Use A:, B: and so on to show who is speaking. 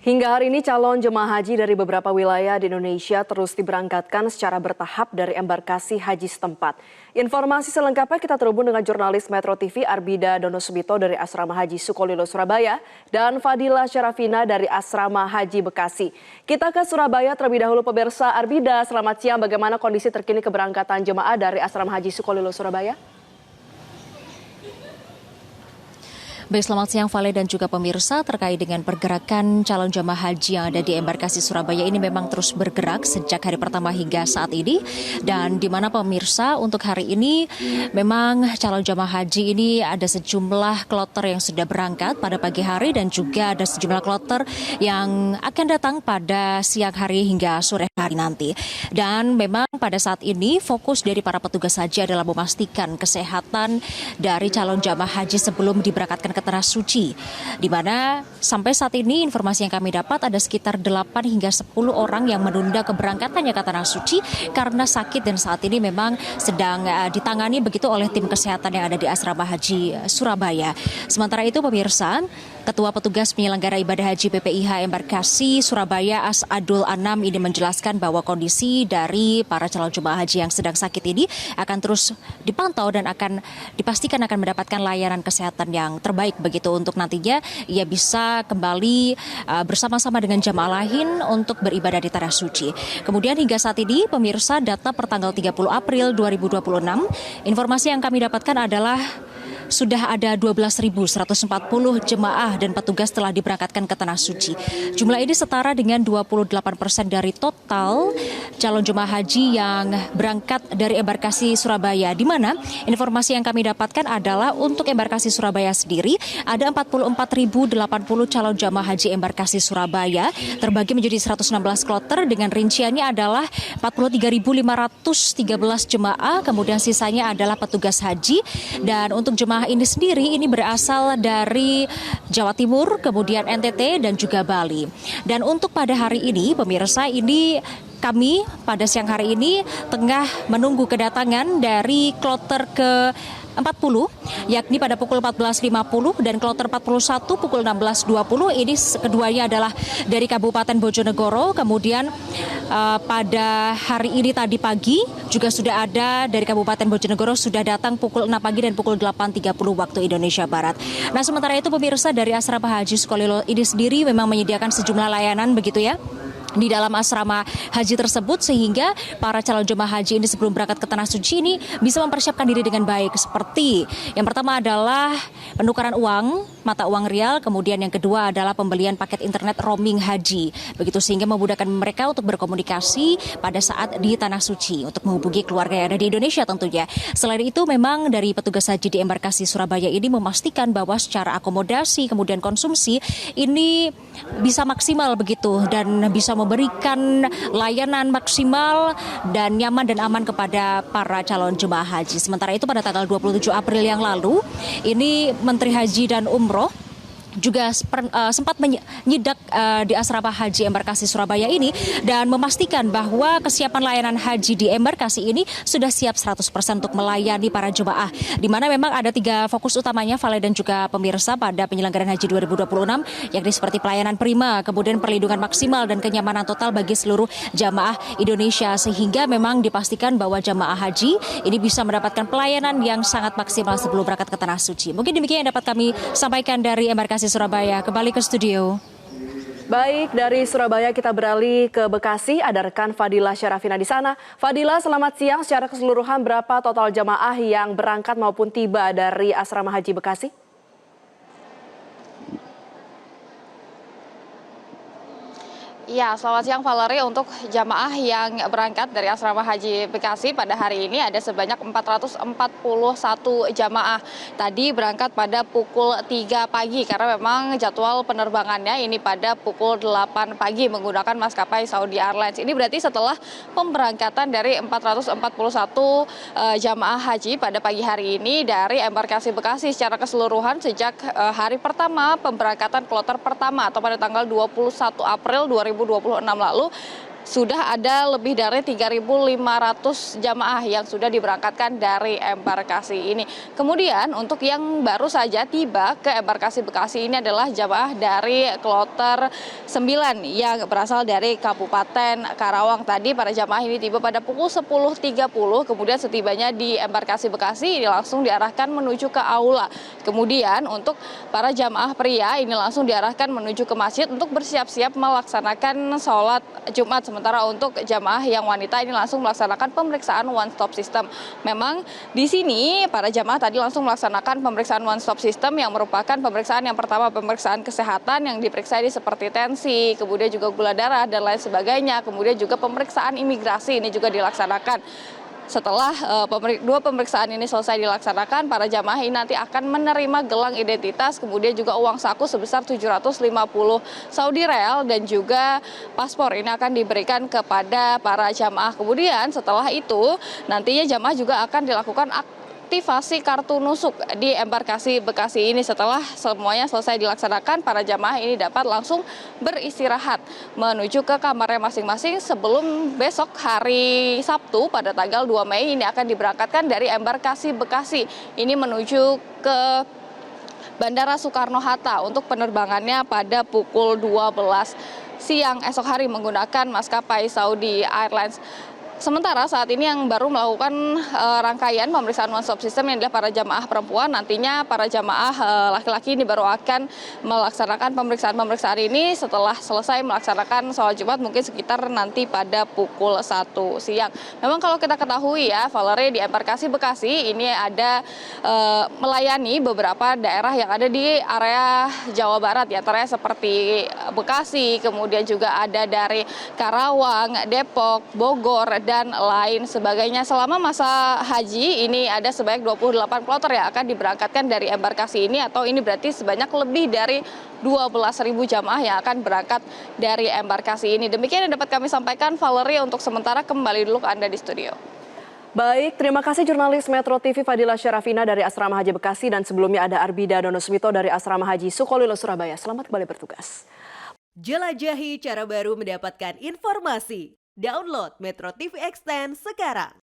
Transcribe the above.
A: Hingga hari ini calon jemaah haji dari beberapa wilayah di Indonesia terus diberangkatkan secara bertahap dari embarkasi haji setempat. Informasi selengkapnya kita terhubung dengan jurnalis Metro TV Arbida Donosubito dari Asrama Haji Sukolilo Surabaya dan Fadila Syarafina dari Asrama Haji Bekasi. Kita ke Surabaya terlebih dahulu pemirsa. Arbida, selamat siang. Bagaimana kondisi terkini keberangkatan jemaah dari Asrama Haji Sukolilo Surabaya?
B: Baik, selamat siang Vale dan juga pemirsa. Terkait dengan pergerakan calon jemaah haji yang ada di embarkasi Surabaya ini memang terus bergerak sejak hari pertama hingga saat ini. Dan di mana pemirsa untuk hari ini memang calon jemaah haji ini ada sejumlah kloter yang sudah berangkat pada pagi hari dan juga ada sejumlah kloter yang akan datang pada siang hari hingga sore hari nanti. Dan memang pada saat ini fokus dari para petugas haji adalah memastikan kesehatan dari calon jemaah haji sebelum diberangkatkan ke Tanah Suci, di mana sampai saat ini informasi yang kami dapat ada sekitar 8 hingga 10 orang yang menunda keberangkatannya ke Tanah Suci karena sakit dan saat ini memang sedang ditangani begitu oleh tim kesehatan yang ada di Asrama Haji Surabaya. Sementara itu pemirsa, Ketua Petugas Penyelenggara Ibadah Haji PPIH Embarkasi Surabaya Asadul Anam ini menjelaskan bahwa kondisi dari para calon jemaah haji yang sedang sakit ini akan terus dipantau dan akan dipastikan akan mendapatkan layanan kesehatan yang terbaik begitu untuk nantinya ia bisa kembali bersama-sama dengan jamaah lain untuk beribadah di Tanah Suci. Kemudian hingga saat ini pemirsa data per tanggal 30 April 2026 informasi yang kami dapatkan adalah sudah ada 12.140 jemaah dan petugas telah diberangkatkan ke Tanah Suci. Jumlah ini setara dengan 28% dari total calon jemaah haji yang berangkat dari embarkasi Surabaya. Di mana informasi yang kami dapatkan adalah untuk embarkasi Surabaya sendiri ada 44.080 calon jemaah haji embarkasi Surabaya terbagi menjadi 116 kloter dengan rinciannya adalah 43.513 jemaah, kemudian sisanya adalah petugas haji. Dan untuk jemaah ini sendiri ini berasal dari Jawa Timur, kemudian NTT dan juga Bali. Dan untuk pada hari ini pemirsa, ini kami pada siang hari ini tengah menunggu kedatangan dari kloter ke 40 yakni pada pukul 14.50 dan kloter 41 pukul 16.20. Ini keduanya adalah dari Kabupaten Bojonegoro. Kemudian pada hari ini tadi pagi juga sudah ada dari Kabupaten Bojonegoro sudah datang pukul 6 pagi dan pukul 8.30 waktu Indonesia Barat. Nah, sementara itu pemirsa, dari Asrama Haji Sukolilo ini sendiri memang menyediakan sejumlah layanan begitu ya di dalam asrama haji tersebut sehingga para calon jemaah haji ini sebelum berangkat ke Tanah Suci ini bisa mempersiapkan diri dengan baik, seperti yang pertama adalah penukaran uang, mata uang rial, kemudian yang kedua adalah pembelian paket internet roaming haji, begitu sehingga memudahkan mereka untuk berkomunikasi pada saat di Tanah Suci untuk menghubungi keluarga yang ada di Indonesia tentunya. Selain itu memang dari petugas haji di embarkasi Surabaya ini memastikan bahwa secara akomodasi kemudian konsumsi ini bisa maksimal begitu dan bisa memberikan layanan maksimal dan nyaman dan aman kepada para calon jemaah haji. Sementara itu pada tanggal 27 April yang lalu, ini Menteri Haji dan Umroh juga sempat menyidak di Asrama Haji Embarkasi Surabaya ini dan memastikan bahwa kesiapan layanan haji di embarkasi ini sudah siap 100% untuk melayani para jemaah. Di mana memang ada 3 fokus utamanya Vale dan juga pemirsa pada penyelenggaraan haji 2026, yakni seperti pelayanan prima, kemudian perlindungan maksimal dan kenyamanan total bagi seluruh jamaah Indonesia, sehingga memang dipastikan bahwa jamaah haji ini bisa mendapatkan pelayanan yang sangat maksimal sebelum berangkat ke Tanah Suci. Mungkin demikian yang dapat kami sampaikan dari embarkasi Surabaya. Kembali ke studio.
A: Baik, dari Surabaya kita beralih ke Bekasi. Ada rekan Fadila Syarafina di sana. Fadila, selamat siang. Secara keseluruhan berapa total jamaah yang berangkat maupun tiba dari Asrama Haji Bekasi?
C: Ya, selamat siang Valerie. Untuk jamaah yang berangkat dari Asrama Haji Bekasi pada hari ini ada sebanyak 441 jamaah. Tadi berangkat pada pukul 3 pagi karena memang jadwal penerbangannya ini pada pukul 8 pagi menggunakan maskapai Saudi Airlines. Ini berarti setelah pemberangkatan dari 441 jamaah haji pada pagi hari ini dari embarkasi Bekasi secara keseluruhan sejak hari pertama pemberangkatan kloter pertama atau pada tanggal 21 April 2026 lalu sudah ada lebih dari 3.500 jamaah yang sudah diberangkatkan dari embarkasi ini. Kemudian untuk yang baru saja tiba ke embarkasi Bekasi ini adalah jamaah dari kloter 9 yang berasal dari Kabupaten Karawang. Tadi para jamaah ini tiba pada pukul 10.30, kemudian setibanya di embarkasi Bekasi ini langsung diarahkan menuju ke aula. Kemudian untuk para jamaah pria ini langsung diarahkan menuju ke masjid untuk bersiap-siap melaksanakan sholat Jumat. Sementara untuk jamaah yang wanita ini langsung melaksanakan pemeriksaan one stop system. Memang di sini para jamaah tadi langsung melaksanakan pemeriksaan one stop system yang merupakan pemeriksaan yang pertama, pemeriksaan kesehatan yang diperiksa ini seperti tensi, kemudian juga gula darah dan lain sebagainya. Kemudian juga pemeriksaan imigrasi ini juga dilaksanakan. Setelah dua pemeriksaan ini selesai dilaksanakan, para jamaah ini nanti akan menerima gelang identitas, kemudian juga uang saku sebesar 750 Saudi Real dan juga paspor ini akan diberikan kepada para jamaah. Kemudian setelah itu nantinya jamaah juga akan dilakukan aktivasi kartu nusuk di embarkasi Bekasi ini. Setelah semuanya selesai dilaksanakan, para jamaah ini dapat langsung beristirahat menuju ke kamarnya masing-masing sebelum besok hari Sabtu pada tanggal 2 Mei ini akan diberangkatkan dari embarkasi Bekasi ini menuju ke Bandara Soekarno-Hatta untuk penerbangannya pada pukul 12 siang esok hari menggunakan maskapai Saudi Airlines. Sementara saat ini yang baru melakukan rangkaian pemeriksaan one stop system yang adalah para jamaah perempuan. Nantinya para jamaah laki-laki ini baru akan melaksanakan pemeriksaan ini setelah selesai melaksanakan sholat Jumat mungkin sekitar nanti pada pukul 1 siang. Memang kalau kita ketahui ya, Valerie, di embarkasi Bekasi ini ada melayani beberapa daerah yang ada di area Jawa Barat, ya antaranya seperti Bekasi, kemudian juga ada dari Karawang, Depok, Bogor, dan lain sebagainya. Selama masa haji ini ada sebanyak 28 kloter yang akan diberangkatkan dari embarkasi ini, atau ini berarti sebanyak lebih dari 12.000 jamaah yang akan berangkat dari embarkasi ini. Demikian yang dapat kami sampaikan, Valerie, untuk sementara kembali dulu ke Anda di studio.
A: Baik, terima kasih jurnalis Metro TV Fadila Syarafina dari Asrama Haji Bekasi, dan sebelumnya ada Arbida Donosmito dari Asrama Haji Sukolilo Surabaya. Selamat kembali bertugas.
D: Jelajahi cara baru mendapatkan informasi. Download Metro TV Extend sekarang.